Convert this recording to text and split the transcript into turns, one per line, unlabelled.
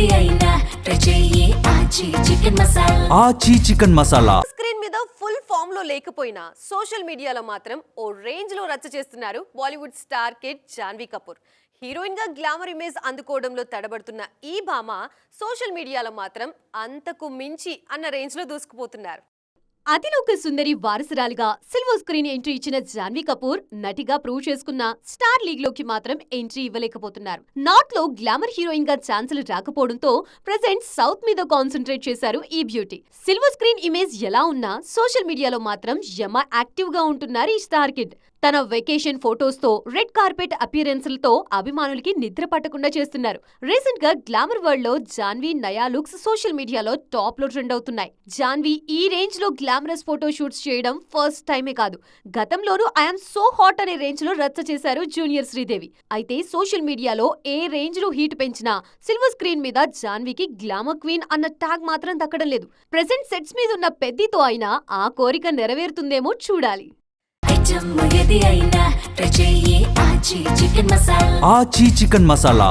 ఏది అయినా ట్రై చెయ్యి ఆచి చికెన్ మసాలా.
ఆచి చికెన్ మసాలా.
స్క్రీన్ మీద ఫుల్ ఫామ్ లో లేకపోయినా సోషల్ మీడియాలో మాత్రం ఓ రేంజ్ లో రచ్చ చేస్తున్నారు Bollywood star kid Janhvi Kapoor. Heroine గా గ్లామర్ ఇమేజ్ అందుకోవడంలో తడబడుతున్న ఈ భామ సోషల్ మీడియాలో మాత్రం అంతకు మించి అన్న రేంజ్ లో దూసుకుపోతున్నారు. Athiloka Sundari వారసురాలిగా silver screen entry ఇచ్చిన జాన్వీ కపూర్ నటిగా ప్రూవ్ చేసుకున్న స్టార్ లీగ్ లోకి మాత్రం ఎంట్రీ ఇవ్వలేకపోతున్నారు. నార్త్ లో గ్లామర్ హీరోయిన్ గా ఛాన్సులు రాకపోవడంతో ప్రెజెంట్ సౌత్ మీద కాన్సన్ట్రేట్ చేశారు ఈ బ్యూటీ. సిల్వర్ స్క్రీన్ ఇమేజ్ ఎలా ఉన్నా సోషల్ మీడియాలో మాత్రం యమ యాక్టివ్ గా ఉంటున్నారు ఈ స్టార్ కిడ్. తన వెకేషన్ ఫోటోస్ తో రెడ్ కార్పెట్ అపియరెన్స్లతో అభిమానులకి నిద్ర పట్టకుండా చేస్తున్నారు. రీసెంట్ గా గ్లామర్ వరల్డ్ లో జాన్వీ నయా లుక్స్ సోషల్ మీడియాలో టాప్ లో ట్రెండ్ అవుతున్నాయి. జాన్వీ ఈ రేంజ్ లో గ్లామరస్ ఫోటో షూట్స్ చేయడం ఫస్ట్ టైమే కాదు, గతంలోనూ ఐఎమ్ సో హాట్ అనే రేంజ్ లో రచ్చ చేశారు జూనియర్ శ్రీదేవి. అయితే సోషల్ మీడియాలో ఏ రేంజ్ లో హీట్ పెంచినా సిల్వర్ స్క్రీన్ మీద జాన్వీకి గ్లామర్ క్వీన్ అన్న ట్యాగ్ మాత్రం దక్కడం లేదు. ప్రెజెంట్ సెట్స్ మీద ఉన్న పెద్దితో అయినా ఆ కోరిక నెరవేరుతుందేమో చూడాలి.
ఏది అయినా ట్రై చెయ్యి ఆచి చికెన్ మసాలా.
ఆచి చికెన్ మసాలా.